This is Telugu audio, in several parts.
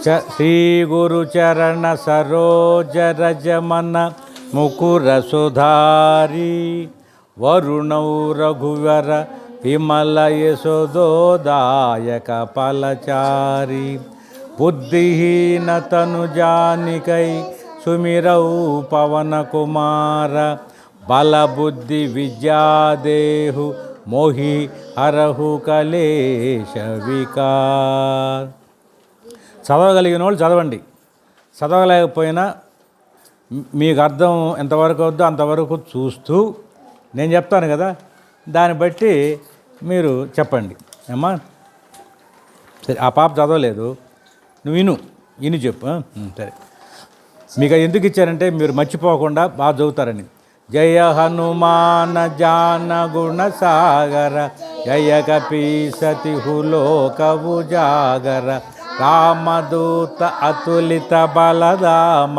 శ్రీ గురుచరణ సరోజ రజమన ముకుర సుధారి వరుణౌ రఘువర విమల యశోదాయక ఫలచారి బుద్ధిహీన తను జానికై సుమిరౌ పవన కుమార బలబుద్ధి విద్యాదేహు మోహి హరహు కలేశ వికార్. చదవగలిగిన వాళ్ళు చదవండి, చదవలేకపోయినా మీకు అర్థం ఎంతవరకు వద్దో అంతవరకు చూస్తూ నేను చెప్తాను కదా, దాన్ని బట్టి మీరు చెప్పండి అమ్మా. సరే, ఆ పాప చదవలేదు, నువ్వు విను చెప్పు. సరే, మీకు ఎందుకు ఇచ్చారంటే మీరు మర్చిపోకుండా బాగా చదువుతారని. జయ హనుమాన జాన గుణ సాగర జయ కపీసతి హులోకవు జాగర రామదూత అతులిత బలదామ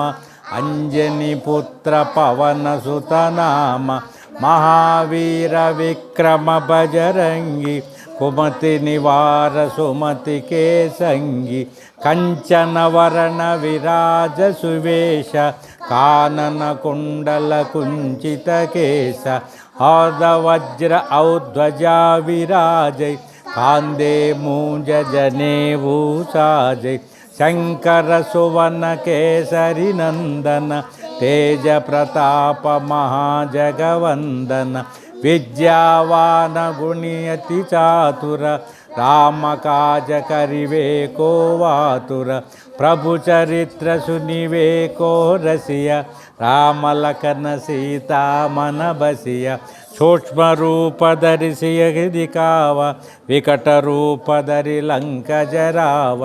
అంజని పుత్ర పవన సుతనామ మహావీర విక్రమ బజరంగి కుమతి నివార సుమతి కేసంగి కంచన వరణ విరాజ సువేశ కానన కుండల కుంచిత కేశ హార్ద వజ్ర ఔధ్వజా విరాజై కాందే మూంజ జనేవూ సాజై శంకర సువన కేసరి నందన తేజ ప్రతాప మహాజగవందన విద్యావాన గుణియతి చాతుర రామకాజ కరివే కో వాతుర ప్రభు చరిత్ర సునివే కో రసియ రామలకన సీతామన బసియ సూక్ష్మ రూపధరిసియ హృది కావ వికట రూపధరి లంక జరావ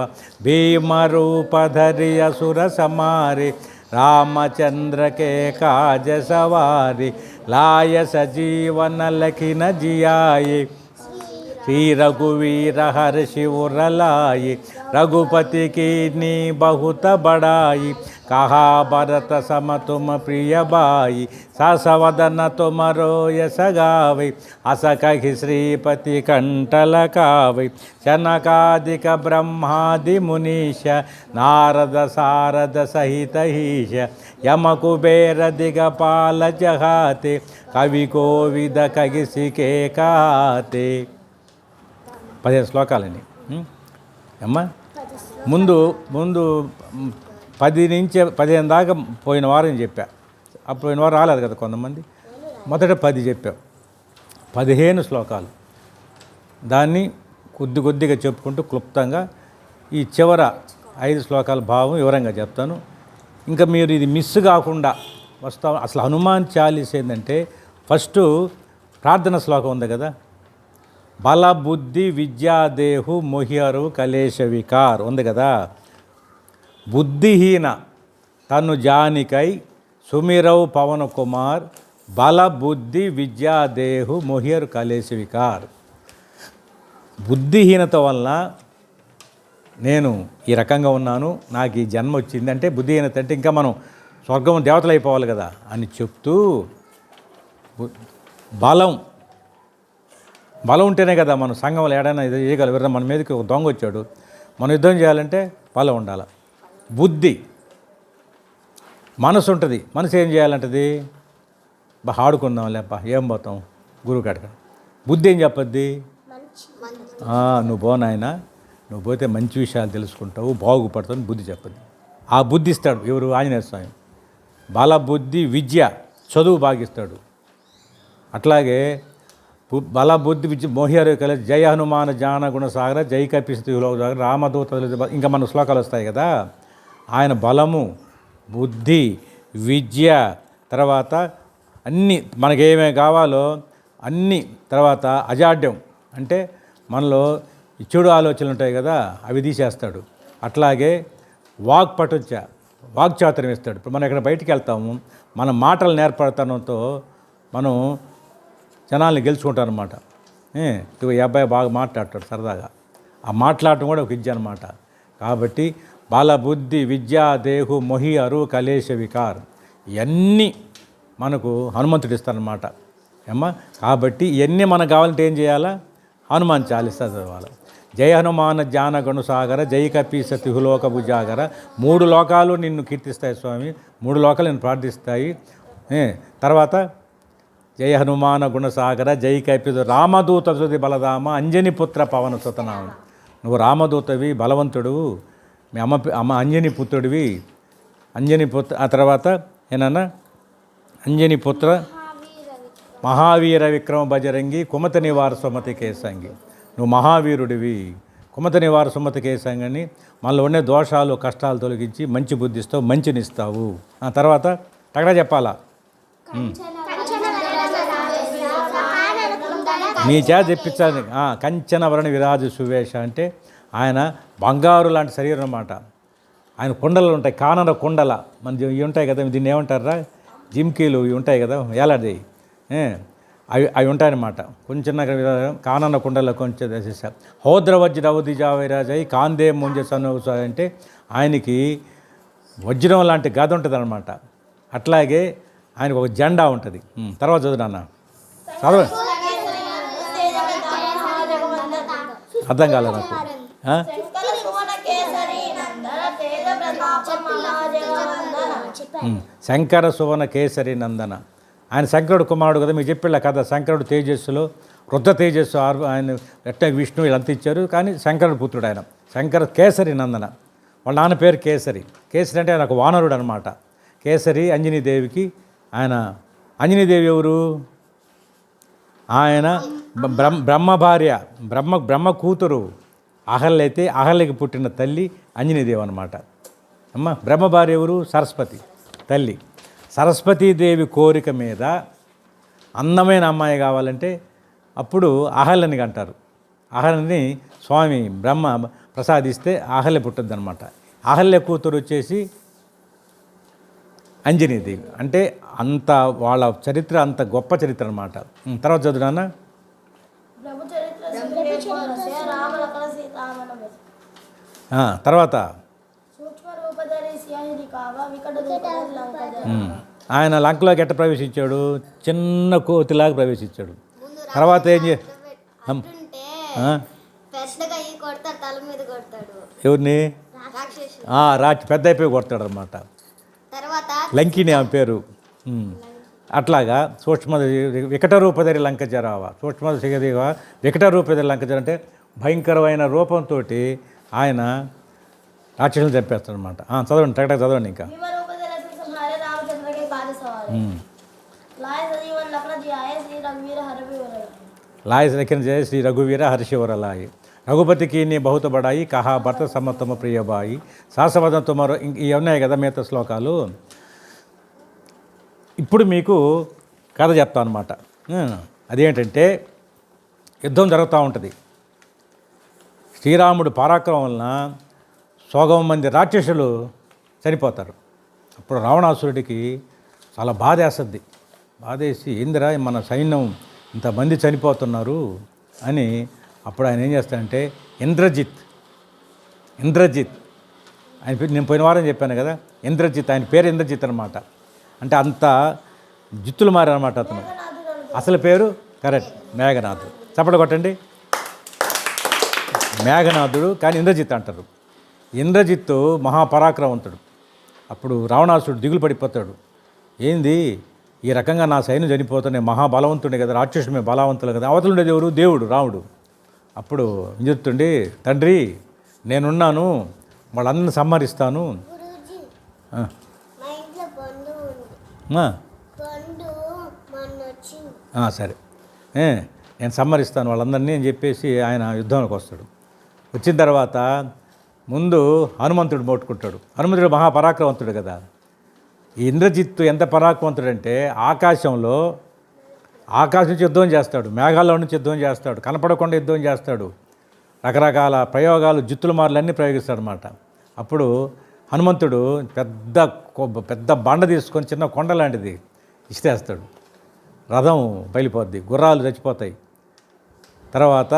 భీమ రూపధరి అసుర సమారి రామచంద్ర के काज सवारी लाय सजीवन लखिन जियाए श्री रघुवीर हर्षि उर लाए रघुपति की नी बहुत बड़ाई कहा भरत सम तुम प्रिय बाई ससवदन तुम रोयस गावै अस कहि श्रीपति कंठल कावै शनकादिक ब्रह्मादि मुनीश नारद सारद सहित ईश यम कुबेर दिगपाल जहाते कवि कोविद कगिसिके काते. 15 శ్లోకాలండి అమ్మా. ముందు 10 నుంచి 15 దాకా పోయిన వారం చెప్పా. అప్పుడు పోయిన వారం రాలేదు కదా కొంతమంది. మొదట 10 చెప్పావు, 15 శ్లోకాలు. దాన్ని కొద్దిగా చెప్పుకుంటూ క్లుప్తంగా ఈ చివర 5 శ్లోకాల భావం వివరంగా చెప్తాను. ఇంకా మీరు ఇది మిస్ కాకుండా వస్తాం. అసలు హనుమాన్ చాలీస ఏంటంటే ఫస్ట్ ప్రార్థన శ్లోకం ఉంది కదా, బల బుద్ధి విద్యాదేహు మొహియరు కలేశ వికార్ ఉంది కదా. బుద్ధిహీన తను జానికై సుమిరౌ పవన కుమార్ బల బుద్ధి విద్యాదేహు మొహియరు కలేశ వికార్. బుద్ధిహీనత వలన నేను ఈ రకంగా ఉన్నాను, నాకు ఈ జన్మ వచ్చింది అంటే బుద్ధిహీనత అంటే ఇంకా మనం స్వర్గం దేవతలు అయిపోవాలి కదా అని చెప్తూ, బలం ఉంటేనే కదా మనం సంఘంలో ఏడైనా ఇది చేయగలం. మన మీదకి ఒక దొంగ వచ్చాడు, మనం యుద్ధం చేయాలంటే బలం ఉండాలి. బుద్ధి, మనసు ఉంటుంది, మనసు ఏం చేయాలంటది, ఆడుకుందాం లేప ఏం పోతాం గురువు కాడక. బుద్ధి ఏం చెప్పద్ది, నువ్వు పో నాయనా, నువ్వు పోతే మంచి విషయాలు తెలుసుకుంటావు, బాగుపడతావు బుద్ధి చెప్పద్ది. ఆ బుద్ధి ఇస్తాడు ఎవరు, ఆంజనేయ స్వామి. బల బుద్ధి విద్య, చదువు బాగిస్తాడు. అట్లాగే బల బుద్ధి విద్య మోహియారు కలిసి జయ హనుమాన జాన గుణ సాగర జై కపిసతి సాగర రామదూత, ఇంకా మన శ్లోకాలు వస్తాయి కదా. ఆయన బలము, బుద్ధి, విద్య, తర్వాత అన్నీ మనకేమేమి కావాలో అన్నీ, తర్వాత అజాడ్యం అంటే మనలో చెడు ఆలోచనలు ఉంటాయి కదా అవి తీసేస్తాడు. అట్లాగే వాక్చాతుర్యం ఇస్తాడు. ఇప్పుడు మనం ఇక్కడ బయటికి వెళ్తాము, మన మాటలు నేర్పడతనంతో మనం జనాల్ని గెలుచుకుంటాం అనమాట. ఈ అబ్బాయి బాగా మాట్లాడతాడు సరదాగా, ఆ మాట్లాడటం కూడా ఒక విద్య అనమాట. కాబట్టి బాల బుద్ధి విద్యా దేహు మొహి అరు కలేశ వికార్ ఇవన్నీ మనకు హనుమంతుడు ఇస్తారనమాట అమ్మా. కాబట్టి ఇవన్నీ మనకు కావాలంటే ఏం చేయాలా, హనుమాన్ చాలీసా చదవాలి. జయ హనుమాన జ్ఞాన గణుసాగర జై కపీస తిహులోక భుజాగర. 3 లోకాలు నిన్ను కీర్తిస్తాయి స్వామి, 3 లోకాలు నిన్ను ప్రార్థిస్తాయి. తర్వాత జయ హనుమాన గుణసాగర జై కపీస రామదూత శృతి బలధామ అంజని పుత్ర పవన సుతనామ. నువ్వు రామదూతవి, బలవంతుడు, మీ అమ్మ అంజని పుత్రుడివి, అంజని పుత్ర. ఆ తర్వాత ఏనన్నా అంజని పుత్ర మహావీర విక్రమ బజరంగి కుమత నివార సుమతి కేసంగి. నువ్వు మహావీరుడివి, కుమత నివార సుమతి కేసంగి అని మనలో ఉండే దోషాలు కష్టాలు తొలగించి మంచి బుద్ధిస్తావు, మంచినిస్తావు. ఆ తర్వాత తగడా చెప్పాలా? మీ చేత తెప్పించాలి. కంచన వరణ విరాజు సువేష అంటే ఆయన బంగారు లాంటి శరీరం అన్నమాట. ఆయన కుండలు ఉంటాయి, కానర కుండల మన ఇవి ఉంటాయి కదా, దీన్ని ఏమంటారా, జిమ్కీలు ఇవి ఉంటాయి కదా, ఏలాడి అవి ఉంటాయన్నమాట. కొంచెం కానన్న కుండలో కొంచెం దశ హోద్రవజ్ర అవధిజావైరాజై కాందే ముంజ సన్నుస అంటే ఆయనకి వజ్రం లాంటి గద ఉంటుంది అనమాట. అట్లాగే ఆయనకు ఒక జెండా ఉంటుంది. తర్వాత చదువునా చదువు, అర్థం కాలేదు నాకు. శంకర సువన కేసరి నందన. ఆయన శంకరుడు కుమారుడు కదా, మీకు చెప్పిళ్ళ కథ. శంకరుడు తేజస్సులో వృద్ధ తేజస్సు ఆయన ఎట్ట విష్ణువు వీళ్ళంతా ఇచ్చారు, కానీ శంకరుడు పుత్రుడు ఆయన. శంకర కేసరి నందన. వాళ్ళ నాన్న పేరు కేసరి. కేసరి అంటే ఆయన ఒక వానరుడు అనమాట. కేసరి అంజనీదేవికి ఆయన. అంజనీదేవి ఎవరు? ఆయన బ్రహ్మ భార్య, బ్రహ్మ కూతురు అహల్య. అయితే అహల్యకి పుట్టిన తల్లి అంజనీదేవి అనమాట. అమ్మ బ్రహ్మ భార్య ఎవరు? సరస్వతి తల్లి. సరస్వతీదేవి కోరిక మీద అందమైన అమ్మాయి కావాలంటే అప్పుడు అహల్యని అంటారు. అహల్యని స్వామి బ్రహ్మ ప్రసాదిస్తే అహల్య పుట్టుద్ది అనమాట. అహల్య కూతురు వచ్చేసి అంజనీదేవి. అంటే అంత వాళ్ళ చరిత్ర అంత గొప్ప చరిత్ర అనమాట. తర్వాత చదువునా. తర్వాత ఆయన లంకలోకి ఎట్ట ప్రవేశించాడు? చిన్న కోతిలాగా ప్రవేశించాడు. తర్వాత ఏం ఎవరిని? పెద్ద అయిపోయి కొడతాడు అనమాట. లంకిని ఆమె పేరు. అట్లాగా సూక్ష్మ వికట రూపధరి లంక జరావ. సూక్ష్మ వికట రూపధరి లంక జర అంటే భయంకరమైన రూపంతో ఆయన రాక్షసులు చంపేస్తాడు అనమాట. చదవండి, టగటగా చదవండి. ఇంకా లాయ లెక్కన జయ శ్రీ రఘువీర హర్షివరలాయి రఘుపతికి నీ బహుత బడాయి కహా భర్త సమత్తమ ప్రియబాయి శాసవదం తుమారో. ఇవి ఉన్నాయి కదా మిగతా శ్లోకాలు. ఇప్పుడు మీకు కథ చెప్తాను అనమాట. అదేంటంటే యుద్ధం జరుగుతూ ఉంటుంది. శ్రీరాముడు పరాక్రమం వలన సోగం మంది రాక్షసులు చనిపోతారు. అప్పుడు రావణాసురుడికి చాలా బాధేస్తుంది. బాధేసి ఏందిరా మన సైన్యం ఇంతమంది చనిపోతున్నారు అని అప్పుడు ఆయన ఏం చేస్తాడంటే ఇంద్రజిత్ ఆయన పేరు నేను పోయిన వారం చెప్పాను కదా, ఇంద్రజిత్. ఆయన పేరు ఇంద్రజిత్ అనమాట. అంటే అంత జిత్తులు మారనమాట అతను. అసలు పేరు కరెక్ట్ మేఘనాథుడు. చప్పట్లు కొట్టండి. మేఘనాథుడు కానీ ఇంద్రజిత్ అంటారు. ఇంద్రజిత్తు మహాపరాక్రమవంతుడు. అప్పుడు రావణాసురుడు దిగులు పడిపోతాడు. ఏంది ఈ రకంగా నా సైన్యం చనిపోతున్నాయి, మహాబలవంతుడే కదా, రాక్షసుమే బలవంతులు కదా. అవతలుండేది ఎవరు? దేవుడు, రాముడు. అప్పుడు చెప్తుండి, తండ్రి నేనున్నాను, వాళ్ళందరిని సంహరిస్తాను. సరే నేను సంహరిస్తాను వాళ్ళందరినీ అని చెప్పేసి ఆయన యుద్ధంలోకి వస్తాడు. వచ్చిన తర్వాత ముందు హనుమంతుడు మోట్టుకుంటాడు. హనుమంతుడు మహాపరాక్రమవంతుడు కదా. ఈ ఇంద్రజిత్తు ఎంత పరాక్రమవంతుడంటే ఆకాశం నుంచి యుద్ధం చేస్తాడు, మేఘాల్లో నుంచి యుద్ధం చేస్తాడు, కనపడకుండా యుద్ధం చేస్తాడు, రకరకాల ప్రయోగాలు జిత్తుల మార్లన్నీ ప్రయోగిస్తాడు అనమాట. అప్పుడు హనుమంతుడు పెద్ద బండ తీసుకొని చిన్న కొండ లాంటిది ఇస్తేస్తాడు. రథం బయలుపోద్ది, గుర్రాలు చచ్చిపోతాయి. తర్వాత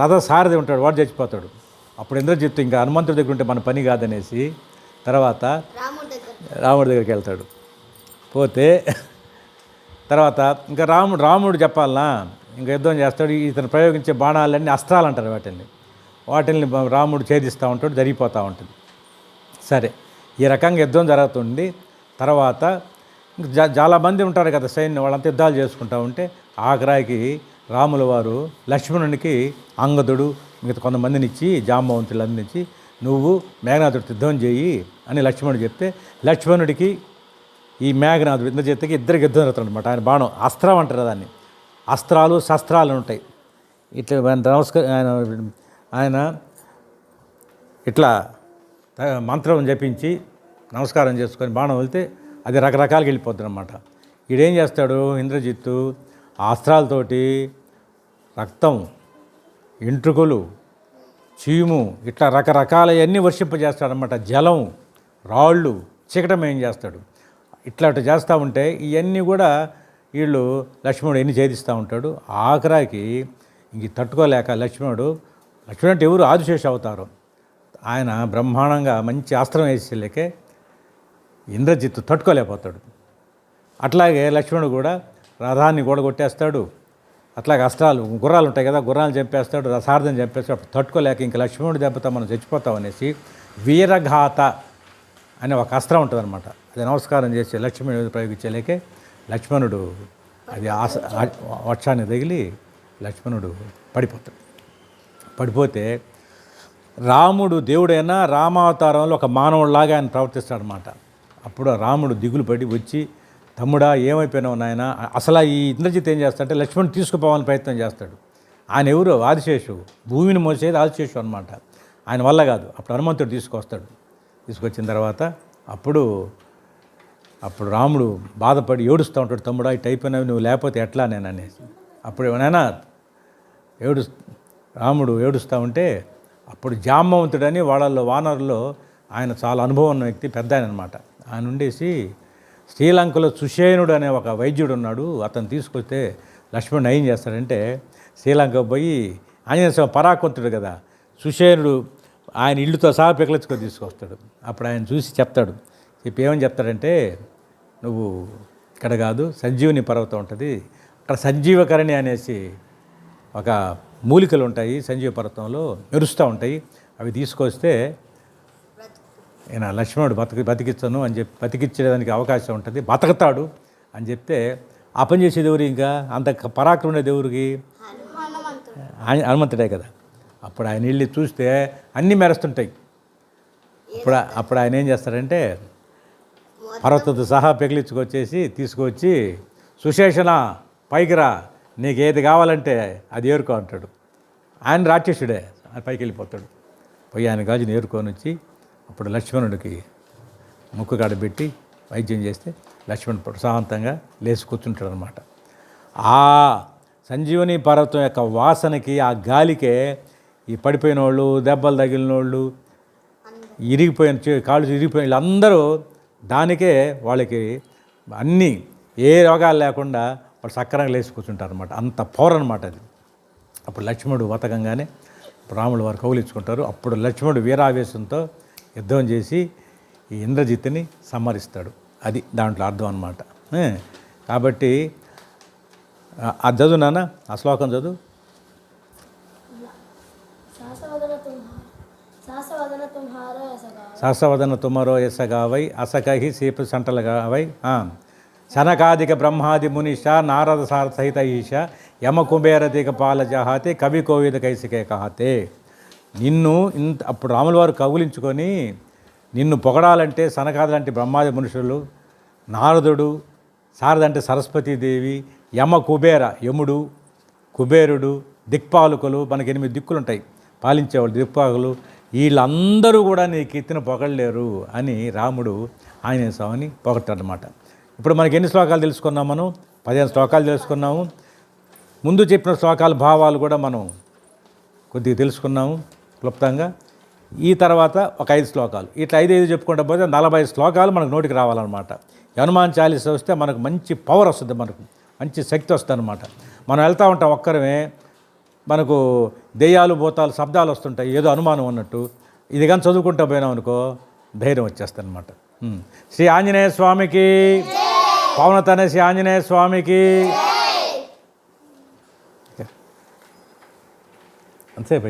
రథ సారథి ఉంటాడు, వాడు చచ్చిపోతాడు. అప్పుడు ఇంద్రజిత్తు ఇంకా హనుమంతుడి దగ్గర ఉంటే మన పని కాదనేసి తర్వాత రాముడి దగ్గరికి వెళ్తాడు. పోతే తర్వాత ఇంకా రాముడు చెప్పాలనా ఇంకా యుద్ధం చేస్తాడు. ఇతను ప్రయోగించే బాణాలన్నీ అస్త్రాలు అంటారు వాటిని. వాటిని రాముడు ఛేదిస్తూ ఉంటాడు, జరిగిపోతూ ఉంటుంది. సరే, ఈ రకంగా యుద్ధం జరుగుతుంది. తర్వాత చాలామంది ఉంటారు కదా సైన్యం, వాళ్ళంతా యుద్ధాలు చేసుకుంటూ ఉంటే ఆఖరాకి రాముల వారు లక్ష్మణునికి అంగదుడు మిగతా కొంతమందిని ఇచ్చి జాంబవంతులు అందించి నువ్వు మేఘనాథుడితో యుద్ధం చేయి అని లక్ష్మణుడు చెప్తే లక్ష్మణుడికి ఈ మేఘనాథుడు ఇంద్రజిత్తుకి ఇద్దరికి యుద్ధం జరుగుతుంది అనమాట. ఆయన బాణం అస్త్రం అంటారు దాన్ని, అస్త్రాలు శస్త్రాలు ఉంటాయి. ఇట్లా ఆయన ఇట్లా మంత్రం జపించి నమస్కారం చేసుకొని బాణం వెళ్తే అది రకరకాలుగా వెళ్ళిపోతుంది అనమాట. ఈడేం చేస్తాడు ఇంద్రజిత్తు ఆ అస్త్రాలతోటి రక్తం, ఎంట్రుకలు, చీము ఇట్లా రకరకాలవన్నీ వర్షింపజేస్తాడనమాట. జలం, రాళ్ళు, చికటం ఏం చేస్తాడు. ఇట్లా చేస్తూ ఉంటే ఇవన్నీ కూడా వీళ్ళు లక్ష్మణుడు ఎన్ని ఛేదిస్తూ ఉంటాడు. ఆఖరాకి ఇంక తట్టుకోలేక లక్ష్మణుడు అంటే ఎవరు ఆదిశేష అవతారం, ఆయన బ్రహ్మాండంగా మంచి అస్త్రం వేసేలేకే ఇంద్రజిత్తు తట్టుకోలేకపోతాడు. అట్లాగే లక్ష్మణుడు కూడా రథాన్ని కూడా కొట్టేస్తాడు. అట్లాగే అస్త్రాలు గుర్రాలు ఉంటాయి కదా, గుర్రాలు చంపేస్తాడు, రసార్థం చంపేస్తాడు. అప్పుడు తట్టుకోలేక ఇంకా లక్ష్మణుడు దెబ్బతో మనం చచ్చిపోతాం అనేసి వీరఘాత అనే ఒక అస్త్రం ఉంటుంది అనమాట. అది నమస్కారం చేసి లక్ష్మణుడు ప్రయోగించలేకే లక్ష్మణుడు అది వర్షాన్ని తగిలి లక్ష్మణుడు పడిపోతాడు. పడిపోతే రాముడు దేవుడైనా రామావతారంలో ఒక మానవుడిలాగా ఆయన ప్రవర్తిస్తాడనమాట. అప్పుడు రాముడు దిగులు పడి వచ్చి తమ్ముడా ఏమైపోయినావు నాయన, అసలు ఈ ఇంద్రజిత్ ఏం చేస్తాడంటే లక్ష్మణుడు తీసుకుపోవాలని ప్రయత్నం చేస్తాడు. ఆయన ఎవరు ఆదిశేషు, భూమిని మోసేది ఆదిశేషు అనమాట. ఆయన వల్ల కాదు. అప్పుడు హనుమంతుడు తీసుకొస్తాడు. తీసుకొచ్చిన తర్వాత అప్పుడు రాముడు బాధపడి ఏడుస్తూ ఉంటాడు, తమ్ముడా ఇటు అయిపోయినావు నువ్వు లేకపోతే ఎట్లా నేను అనేసి. అప్పుడు ఏమైనా రాముడు ఏడుస్తూ ఉంటే అప్పుడు జాంబవంతుడని వాళ్ళల్లో వానరుల్లో ఆయన చాలా అనుభవం ఉన్న వ్యక్తి, పెద్ద ఆయన అనమాట. ఆయన ఉండేసి శ్రీలంకలో సుషేనుడు అనే ఒక వైద్యుడు ఉన్నాడు, అతను తీసుకొస్తే లక్ష్మణుడు ఏం చేస్తాడంటే శ్రీలంక పోయి ఆంజనేయ స్వామి పరాక్రమంతుడు కదా, సుషేనుడు ఆయన ఇల్లుతో సహా పికలించుకొని తీసుకొస్తాడు. అప్పుడు ఆయన చూసి చెప్తాడు, ఏమని చెప్తాడంటే నువ్వు ఇక్కడ కాదు సంజీవుని పర్వతం ఉంటుంది, అక్కడ సంజీవకరణి అనేసి ఒక మూలికలు ఉంటాయి సంజీవ పర్వతంలో మెరుస్తూ ఉంటాయి, అవి తీసుకొస్తే ఈయన లక్ష్మణుడు బతికించను అని చెప్పి బతికించేదానికి అవకాశం ఉంటుంది, బతకతాడు అని చెప్తే ఆ పని చేసేది ఎవరు, ఇంకా అంత పరాక్రమ దేవుడికి హనుమంతుడే కదా. అప్పుడు ఆయన వెళ్ళి చూస్తే అన్నీ మెరుస్తుంటాయి. అప్పుడు ఆయన ఏం చేస్తారంటే పర్వతంతో సహా పెకిలించుకొచ్చేసి తీసుకొచ్చి సుశేషణ పైకి రా, నీకు ఏది కావాలంటే అది ఏరుకో అంటాడు. ఆయన రాక్షసుడే, ఆయన పైకి వెళ్ళిపోతాడు. పోయి ఆయన గాజుని ఏరుకొని వచ్చి అప్పుడు లక్ష్మణుడికి ముక్కు కాడబెట్టి వైద్యం చేస్తే లక్ష్మణుడు ప్రశాంతంగా లేచి కూర్చుంటాడు అనమాట. ఆ సంజీవని పర్వతం యొక్క వాసనకి, ఆ గాలికే ఈ పడిపోయిన వాళ్ళు, దెబ్బలు తగిలిన వాళ్ళు, కాళ్ళు ఇరిగిపోయిన వీళ్ళందరూ దానికే వాళ్ళకి అన్నీ ఏ రోగాలు లేకుండా వాళ్ళు సక్రంగా లేచి కూర్చుంటారు అనమాట. అంత పవర్ అనమాట అది. అప్పుడు లక్ష్మణుడు బతకంగానే రాముడు వారు కౌలించుకుంటారు. అప్పుడు లక్ష్మణుడు వీరావేశంతో యుద్ధం చేసి ఈ ఇంద్రజిత్తుని సంహరిస్తాడు. అది దాంట్లో అర్థం అనమాట. కాబట్టి అది చదువు నాన్న, ఆ శ్లోకం చదువు. సహసవదన తుమరో యసగావై అసకహి సీప సంటలగావై శనకాదిక బ్రహ్మాది మునిష నారద సార సహిత ఈశ యమ కుబేరదిక పాల జహాతే కవి కోవిద కైసికే కహాతే. నిన్ను అప్పుడు రాముల వారు కౌలించుకొని నిన్ను పొగడాలంటే సనకాదులంటే బ్రహ్మాది మనుషులు, నారదుడు, శారదంటే సరస్వతీదేవి, యమ కుబేర యముడు, కుబేరుడు, దిక్పాలకులు, మనకి 8 దిక్కులు ఉంటాయి పాలించేవాళ్ళు దిక్పాలకులు, వీళ్ళందరూ కూడా నీ కీర్తిని పొగడలేరు అని రాముడు ఆంజనేయ స్వామిని పొగడతాడనమాట. ఇప్పుడు మనకి ఎన్ని శ్లోకాలు తెలుసుకున్నాం మనం? 15 శ్లోకాలు తెలుసుకున్నాము. ముందు చెప్పిన శ్లోకాల భావాలు కూడా మనం కొద్దిగా తెలుసుకున్నాము క్లుప్తంగా. ఈ తర్వాత ఒక 5 శ్లోకాలు, ఇట్లా 5 చెప్పుకుంటా పోతే 40 శ్లోకాలు మనకు నోటికి రావాలన్నమాట. హనుమాన్ చాలీస వస్తే మనకు మంచి పవర్ వస్తుంది, మనకు మంచి శక్తి వస్తుంది అనమాట. మనం వెళ్తూ ఉంటాం ఒక్కరమే, మనకు దెయ్యాలు భూతాలు శబ్దాలు వస్తుంటాయి, ఏదో అనుమానం ఉన్నట్టు. ఇది కానీ చదువుకుంటూ పోయినాం అనుకో ధైర్యం వచ్చేస్తుంది అనమాట. శ్రీ ఆంజనేయ స్వామికి, పవనతన శ్రీ ఆంజనేయ స్వామికి. అంతసేపు